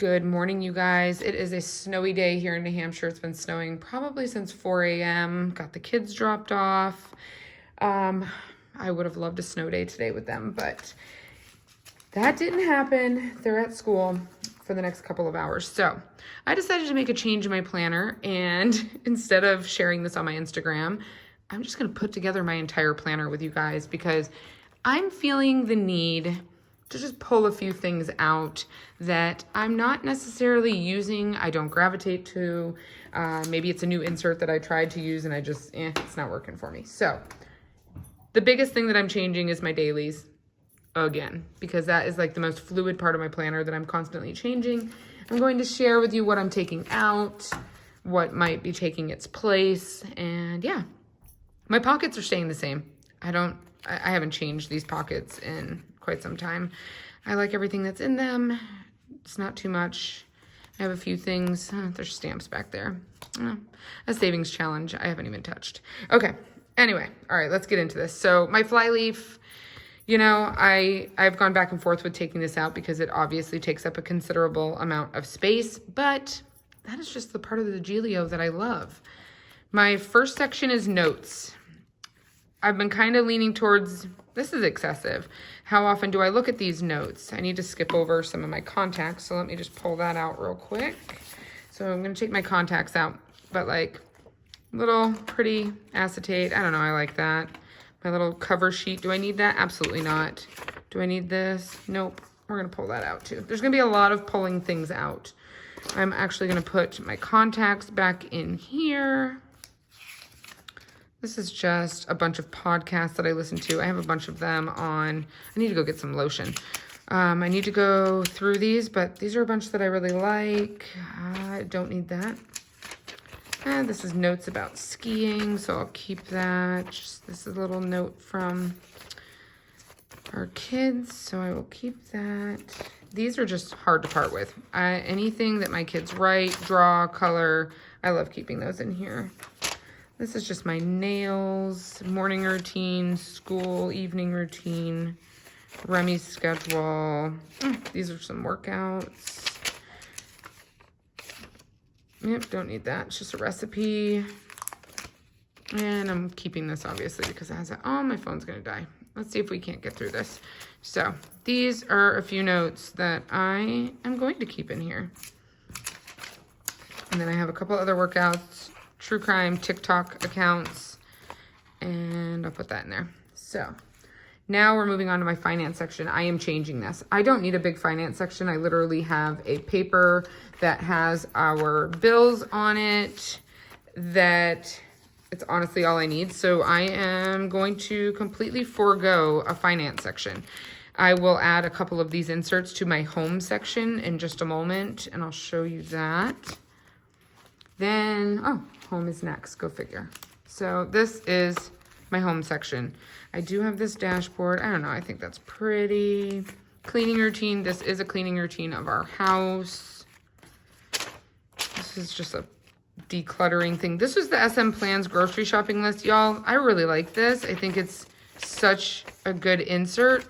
Good morning, you guys. It is a snowy day here in New Hampshire. It's been snowing probably since 4 a.m. Got the kids dropped off. I would have loved a snow day today with them, but that didn't happen. They're at school for the next couple of hours. So I decided to make a change in my planner, and instead of sharing this on my Instagram, I'm just going to put together my entire planner with you guys because I'm feeling the need to just pull a few things out that I'm not necessarily using, I don't gravitate to. Maybe it's a new insert that I tried to use and I just, it's not working for me. So the biggest thing that I'm changing is my dailies again, because that is like the most fluid part of my planner that I'm constantly changing. I'm going to share with you what I'm taking out, what might be taking its place, and yeah. My pockets are staying the same. I haven't changed these pockets in quite some time. I like everything that's in them. It's not too much. I have a few things. There's stamps back there. A savings challenge I haven't even touched. Okay, anyway, all right, let's get into this. So my flyleaf, you know, I've gone back and forth with taking this out because it obviously takes up a considerable amount of space, but that is just the part of the Gillio that I love. My first section is notes. I've been kind of leaning towards, this is excessive. How often do I look at these notes? I need to skip over some of my contacts, so let me just pull that out real quick. So I'm gonna take my contacts out, but like little pretty acetate, I don't know, I like that. My little cover sheet, do I need that? Absolutely not. Do I need this? Nope, we're gonna pull that out too. There's gonna be a lot of pulling things out. I'm actually gonna put my contacts back in here. This is just a bunch of podcasts that I listen to. I have a bunch of them on. I need to go get some lotion. I need to go through these, but these are a bunch that I really like. I don't need that. And this is notes about skiing, so I'll keep that. This is a little note from our kids, so I will keep that. These are just hard to part with. Anything that my kids write, draw, color, I love keeping those in here. This is just my nails, morning routine, school, evening routine, Remy's schedule. These are some workouts. Yep, don't need that. It's just a recipe. And I'm keeping this obviously because it has oh, my phone's gonna die. Let's see if we can't get through this. So these are a few notes that I am going to keep in here. And then I have a couple other workouts, true crime, TikTok accounts, and I'll put that in there. So now we're moving on to my finance section. I am changing this. I don't need a big finance section. I literally have a paper that has our bills on it that it's honestly all I need. So I am going to completely forego a finance section. I will add a couple of these inserts to my home section in just a moment, and I'll show you that. Then, oh, home is next, go figure. So this is my home section. I do have this dashboard. I don't know, I think that's pretty. Cleaning routine, this is a cleaning routine of our house. This is just a decluttering thing. This was the SM Plans grocery shopping list, y'all. I really like this. I think it's such a good insert.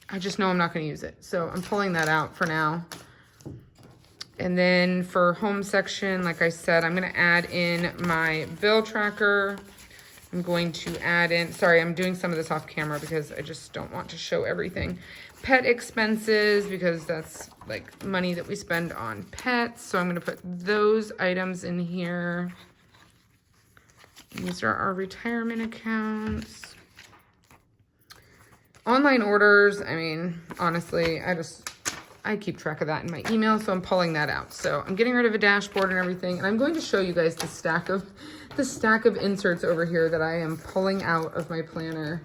I just know I'm not gonna use it. So I'm pulling that out for now. And then for home section, like I said, I'm gonna add in my bill tracker. I'm going to add in, sorry, I'm doing some of this off camera because I just don't want to show everything. Pet expenses, because that's like money that we spend on pets. So I'm gonna put those items in here. These are our retirement accounts. Online orders, I mean, honestly, I keep track of that in my email, so I'm pulling that out. So I'm getting rid of a dashboard and everything, and I'm going to show you guys the stack of inserts over here that I am pulling out of my planner.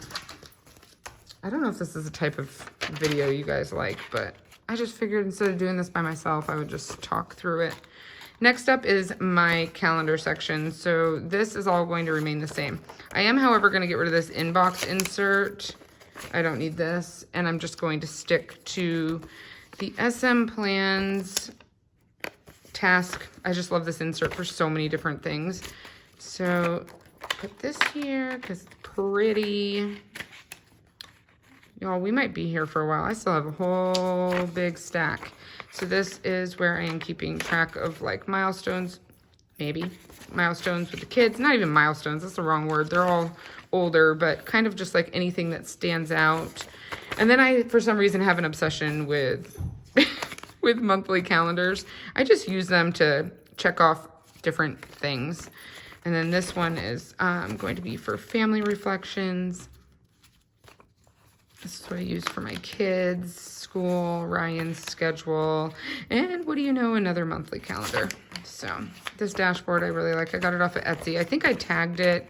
I don't know if this is a type of video you guys like, but I just figured instead of doing this by myself, I would just talk through it. Next up is my calendar section. So this is all going to remain the same. I am, however, going to get rid of this inbox insert. I don't need this, and I'm just going to stick to the SM Plans task. I just love this insert for so many different things. So put this here because it's pretty. Y'all, we might be here for a while. I still have a whole big stack. So this is where I am keeping track of like milestones, maybe milestones with the kids. Not even milestones, that's the wrong word. They're all older, but kind of just like anything that stands out. And then I, for some reason, have an obsession with with monthly calendars. I just use them to check off different things. And then this one is going to be for family reflections. This is what I use for my kids, school, Ryan's schedule, and what do you know, another monthly calendar. So this dashboard I really like. I got it off of Etsy. I think I tagged it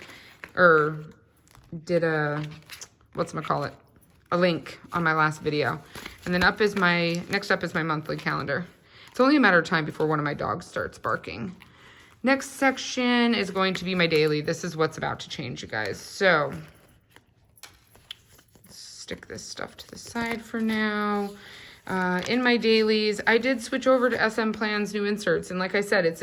or did a, whatchamacallit, a link on my last video. And then next up is my monthly calendar. It's only a matter of time before one of my dogs starts barking. Next section is going to be my daily. This is what's about to change, you guys. So stick this stuff to the side for now. In my dailies, I did switch over to SM Plan's new inserts. And like I said, it's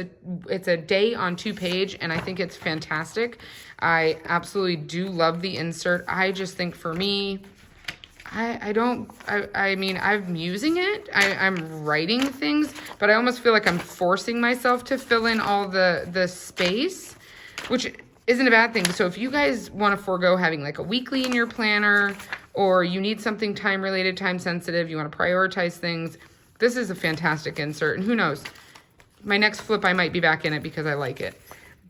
a day on 2-page, and I think it's fantastic. I absolutely do love the insert. I just think for me, I mean, I'm using it. I'm writing things, but I almost feel like I'm forcing myself to fill in all the space, which isn't a bad thing. So if you guys want to forego having like a weekly in your planner, or you need something time related, time sensitive, you want to prioritize things, this is a fantastic insert. And who knows, my next flip, I might be back in it because I like it.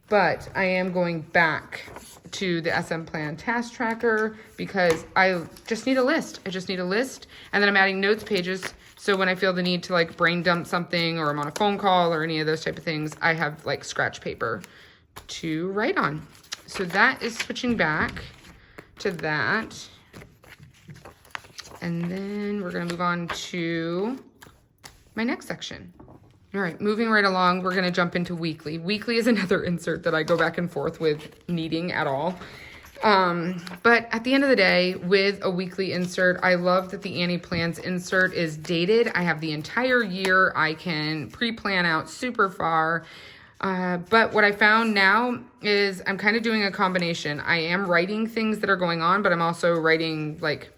But I am going back to the SM Plan task tracker because I just need a list. I just need a list. And then I'm adding notes pages. So when I feel the need to like brain dump something, or I'm on a phone call or any of those type of things, I have like scratch paper to write on. So that is switching back to that. And then we're going to move on to my next section. All right, moving right along, we're going to jump into weekly. Weekly is another insert that I go back and forth with needing at all. But at the end of the day, with a weekly insert, I love that the Annie Plans insert is dated. I have the entire year. I can pre-plan out super far. But what I found now is I'm kind of doing a combination. I am writing things that are going on, but I'm also writing like,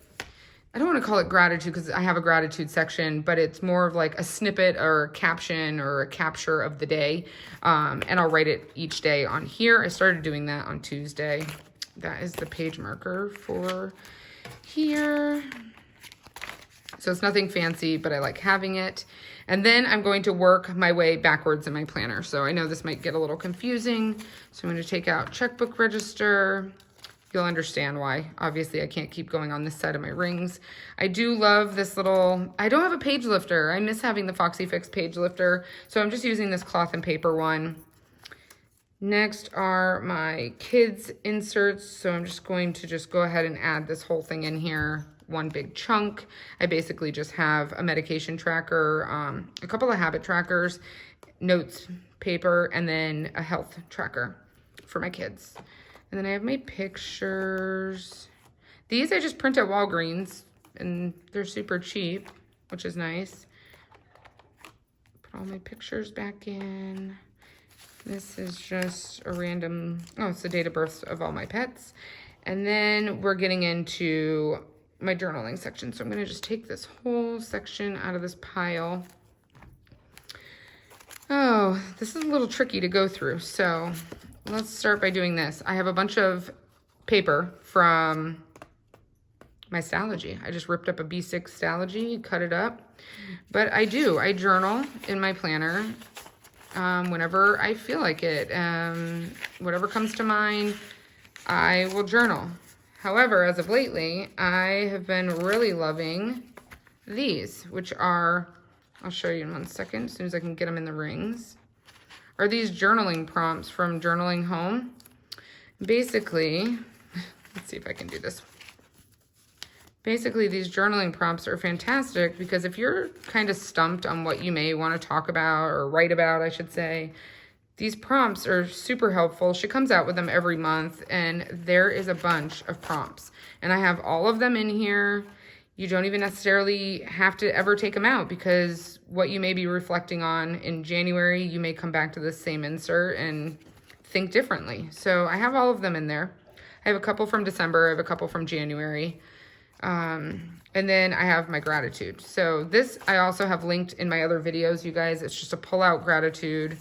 I don't want to call it gratitude because I have a gratitude section, but it's more of like a snippet or a caption or a capture of the day. And I'll write it each day on here. I started doing that on Tuesday. That is the page marker for here. So it's nothing fancy, but I like having it. And then I'm going to work my way backwards in my planner. So I know this might get a little confusing. So I'm going to take out checkbook register. You'll understand why. Obviously, I can't keep going on this side of my rings. I do love this little, I don't have a page lifter. I miss having the Foxy Fix page lifter. So I'm just using this cloth and paper one. Next are my kids inserts. So I'm just going to go ahead and add this whole thing in here. One big chunk. I basically just have a medication tracker, a couple of habit trackers, notes, paper, and then a health tracker for my kids. And then I have my pictures. These I just print at Walgreens, and they're super cheap, which is nice. Put all my pictures back in. This is just a random, oh, it's the date of birth of all my pets. And then we're getting into my journaling section. So I'm gonna just take this whole section out of this pile. Oh, this is a little tricky to go through. So let's start by doing this. I have a bunch of paper from my Stalogy. I just ripped up a B6 Stalogy, cut it up. But I journal in my planner whenever I feel like it. Whatever comes to mind, I will journal. However, as of lately, I have been really loving these, which are, I'll show you in 1 second, as soon as I can get them in the rings, are these journaling prompts from Journaling Home. Basically, let's see if I can do this. Basically, these journaling prompts are fantastic because if you're kind of stumped on what you may want to talk about or write about, I should say, these prompts are super helpful. She comes out with them every month, and there is a bunch of prompts. And I have all of them in here. You don't even necessarily have to ever take them out because what you may be reflecting on in January, you may come back to the same insert and think differently. So I have all of them in there. I have a couple from December. I have a couple from January. And then I have my gratitude. So this I also have linked in my other videos, you guys. It's just a pull-out gratitude.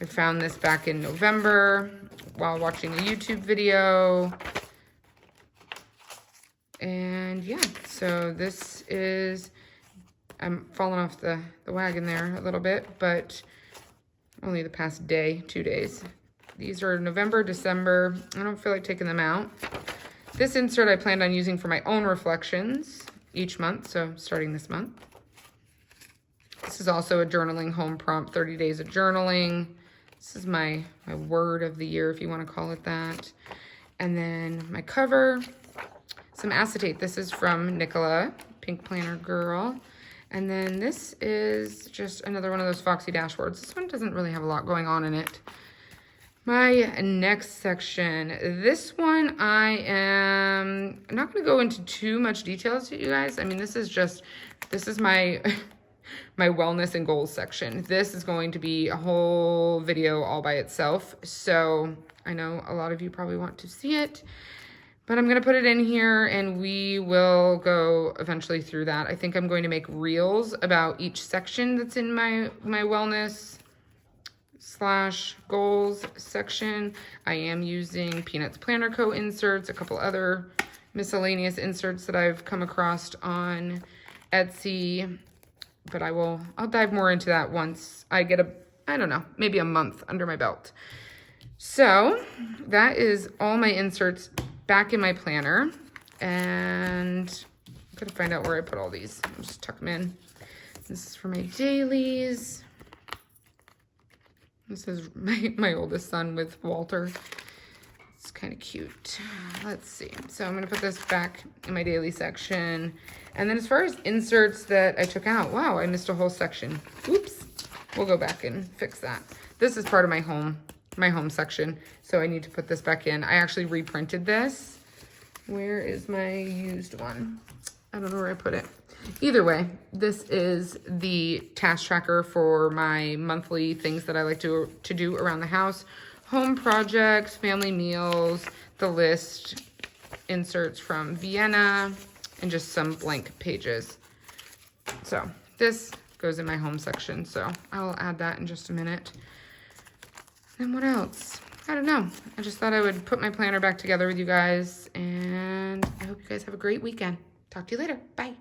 I found this back in November while watching a YouTube video. And yeah, so this is, I'm falling off the wagon there a little bit, but only the past day, 2 days. These are November, December. I don't feel like taking them out. This insert I planned on using for my own reflections each month, so starting this month. This is also a journaling home prompt, 30 days of journaling. This is my word of the year, if you want to call it that. And then my cover, some acetate. This is from Nicola, Pink Planner Girl. And then this is just another one of those Foxy dashboards. This one doesn't really have a lot going on in it. My next section, this one I am not going to go into too much details to you guys. I mean, this is my my wellness and goals section. This is going to be a whole video all by itself. So I know a lot of you probably want to see it, but I'm going to put it in here and we will go eventually through that. I think I'm going to make reels about each section that's in my wellness / goals section. I am using Peanuts Planner Co. inserts, a couple other miscellaneous inserts that I've come across on Etsy, but I'll dive more into that once I get I don't know, maybe a month under my belt. So that is all my inserts back in my planner, and I'm gonna find out where I put all these. I'll just tuck them in. This is for my dailies. This is my oldest son with Walter. It's kind of cute. Let's see. So I'm going to put this back in my daily section. And then as far as inserts that I took out, wow, I missed a whole section. Oops. We'll go back and fix that. This is part of my home section. So I need to put this back in. I actually reprinted this. Where is my used one? I don't know where I put it. Either way, this is the task tracker for my monthly things that I like to do around the house. Home projects, family meals, the list, inserts from Vienna, and just some blank pages. So this goes in my home section, so I'll add that in just a minute. Then what else? I don't know. I just thought I would put my planner back together with you guys, and I hope you guys have a great weekend. Talk to you later. Bye.